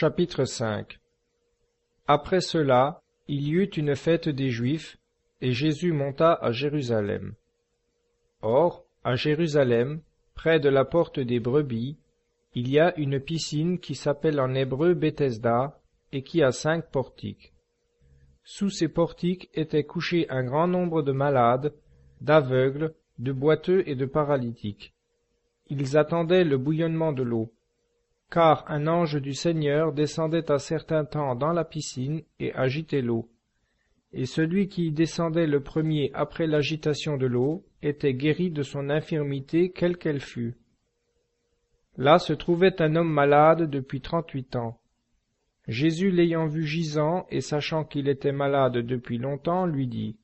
Chapitre 5. Après cela, il y eut une fête des Juifs, et Jésus monta à Jérusalem. Or, à Jérusalem, près de la porte des brebis, il y a une piscine qui s'appelle en hébreu Bethesda, et qui a 5 portiques. Sous ces portiques étaient couchés un grand nombre de malades, d'aveugles, de boiteux et de paralytiques. Ils attendaient le bouillonnement de l'eau. Car un ange du Seigneur descendait à certains temps dans la piscine et agitait l'eau. Et celui qui y descendait le premier après l'agitation de l'eau était guéri de son infirmité quelle qu'elle fût. Là se trouvait un homme malade depuis 38 ans. Jésus l'ayant vu gisant et sachant qu'il était malade depuis longtemps, lui dit :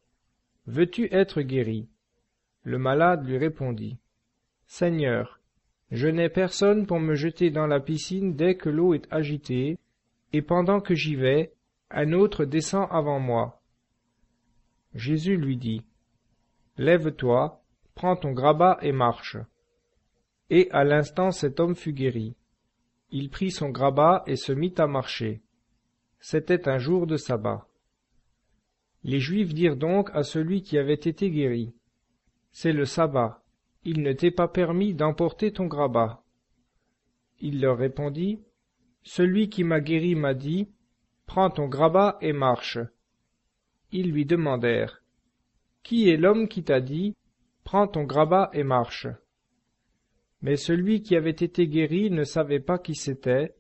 « Veux-tu être guéri ? » Le malade lui répondit : « Seigneur, je n'ai personne pour me jeter dans la piscine dès que l'eau est agitée, et pendant que j'y vais, un autre descend avant moi. » Jésus lui dit : « Lève-toi, prends ton grabat et marche. » Et à l'instant cet homme fut guéri. Il prit son grabat et se mit à marcher. C'était un jour de sabbat. Les Juifs dirent donc à celui qui avait été guéri : « C'est le sabbat. Il ne t'est pas permis d'emporter ton grabat. » Il leur répondit : « Celui qui m'a guéri m'a dit : prends ton grabat et marche. » Ils lui demandèrent : « Qui est l'homme qui t'a dit : prends ton grabat et marche ?» Mais celui qui avait été guéri ne savait pas qui c'était,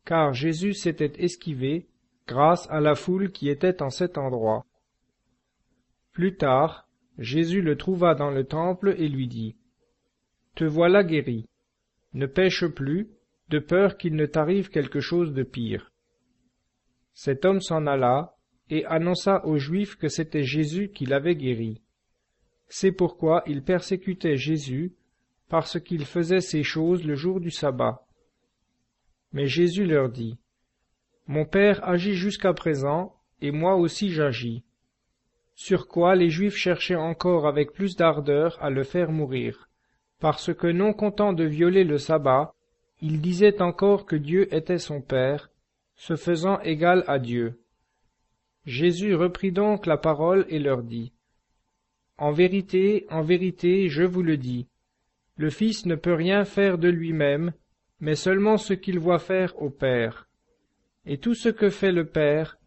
car Jésus s'était esquivé grâce à la foule qui était en cet endroit. Plus tard, Jésus le trouva dans le temple et lui dit : « Te voilà guéri. Ne pêche plus, de peur qu'il ne t'arrive quelque chose de pire. » Cet homme s'en alla et annonça aux Juifs que c'était Jésus qui l'avait guéri. C'est pourquoi ils persécutaient Jésus, parce qu'il faisait ces choses le jour du sabbat. Mais Jésus leur dit : « Mon Père agit jusqu'à présent, et moi aussi j'agis. » Sur quoi les Juifs cherchaient encore avec plus d'ardeur à le faire mourir, parce que non content de violer le sabbat, il disait encore que Dieu était son Père, se faisant égal à Dieu. Jésus reprit donc la parole et leur dit : « en vérité, je vous le dis, le Fils ne peut rien faire de lui-même, mais seulement ce qu'il voit faire au Père. Et tout ce que fait le Père,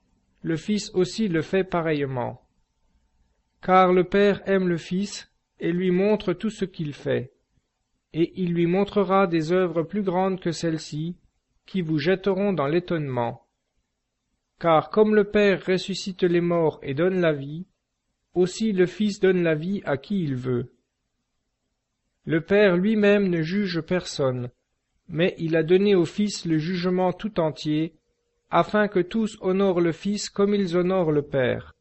le Fils aussi le fait pareillement. Car le Père aime le Fils et lui montre tout ce qu'il fait. Et il lui montrera des œuvres plus grandes que celles-ci, qui vous jetteront dans l'étonnement. Car comme le Père ressuscite les morts et donne la vie, aussi le Fils donne la vie à qui il veut. Le Père lui-même ne juge personne, mais il a donné au Fils le jugement tout entier, afin que tous honorent le Fils comme ils honorent le Père.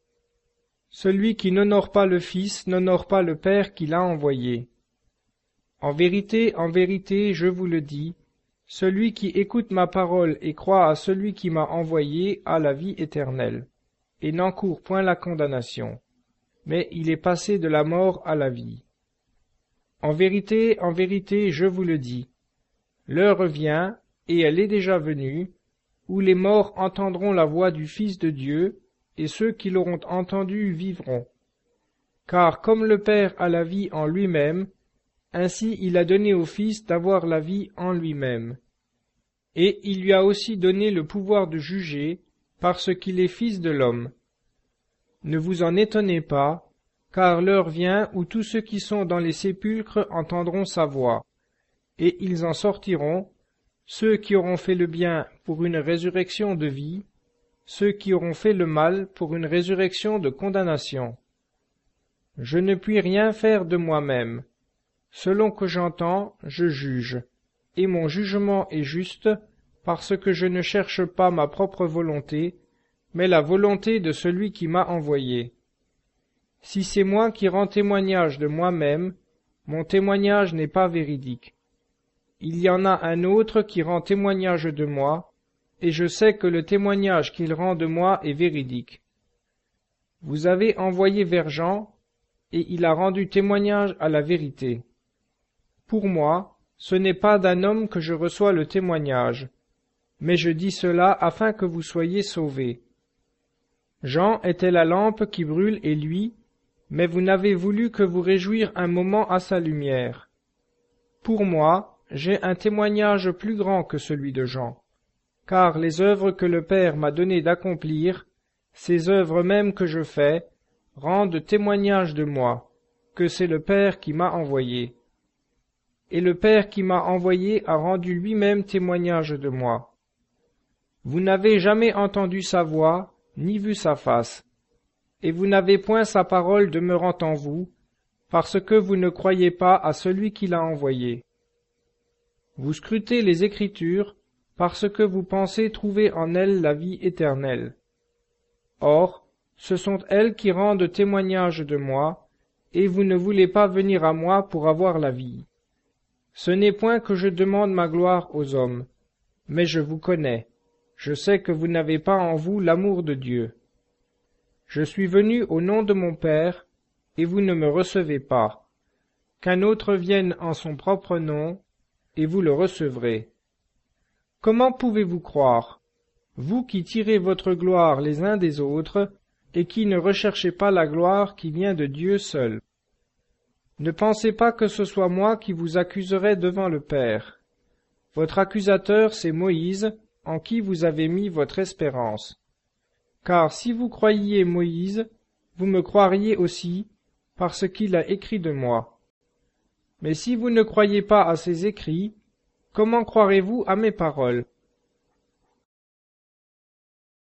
Celui qui n'honore pas le Fils n'honore pas le Père qui l'a envoyé. En vérité, je vous le dis, celui qui écoute ma parole et croit à celui qui m'a envoyé a la vie éternelle, et n'encourt point la condamnation, mais il est passé de la mort à la vie. En vérité, je vous le dis, l'heure vient, et elle est déjà venue, où les morts entendront la voix du Fils de Dieu, et ceux qui l'auront entendu vivront. Car comme le Père a la vie en lui-même, ainsi il a donné au Fils d'avoir la vie en lui-même. Et il lui a aussi donné le pouvoir de juger, parce qu'il est Fils de l'homme. Ne vous en étonnez pas, car l'heure vient où tous ceux qui sont dans les sépulcres entendront sa voix, et ils en sortiront, ceux qui auront fait le bien pour une résurrection de vie, ceux qui auront fait le mal pour une résurrection de condamnation. Je ne puis rien faire de moi-même. Selon que j'entends, je juge, et mon jugement est juste, parce que je ne cherche pas ma propre volonté, mais la volonté de celui qui m'a envoyé. Si c'est moi qui rends témoignage de moi-même, mon témoignage n'est pas véridique. Il y en a un autre qui rend témoignage de moi, et je sais que le témoignage qu'il rend de moi est véridique. Vous avez envoyé vers Jean, et il a rendu témoignage à la vérité. Pour moi, ce n'est pas d'un homme que je reçois le témoignage, mais je dis cela afin que vous soyez sauvés. Jean était la lampe qui brûle et luit, mais vous n'avez voulu que vous réjouir un moment à sa lumière. Pour moi, j'ai un témoignage plus grand que celui de Jean, car les œuvres que le Père m'a donné d'accomplir, ces œuvres mêmes que je fais, rendent témoignage de moi, que c'est le Père qui m'a envoyé. Et le Père qui m'a envoyé a rendu lui-même témoignage de moi. Vous n'avez jamais entendu sa voix, ni vu sa face, et vous n'avez point sa parole demeurant en vous, parce que vous ne croyez pas à celui qui l'a envoyé. Vous scrutez les Écritures, parce que vous pensez trouver en elles la vie éternelle. Or, ce sont elles qui rendent témoignage de moi, et vous ne voulez pas venir à moi pour avoir la vie. Ce n'est point que je demande ma gloire aux hommes, mais je vous connais. Je sais que vous n'avez pas en vous l'amour de Dieu. Je suis venu au nom de mon Père, et vous ne me recevez pas. Qu'un autre vienne en son propre nom, et vous le recevrez. Comment pouvez-vous croire, vous qui tirez votre gloire les uns des autres, et qui ne recherchez pas la gloire qui vient de Dieu seul? Ne pensez pas que ce soit moi qui vous accuserai devant le Père. Votre accusateur, c'est Moïse, en qui vous avez mis votre espérance. Car si vous croyiez Moïse, vous me croiriez aussi, parce qu'il a écrit de moi. Mais si vous ne croyez pas à ses écrits, comment croirez-vous à mes paroles?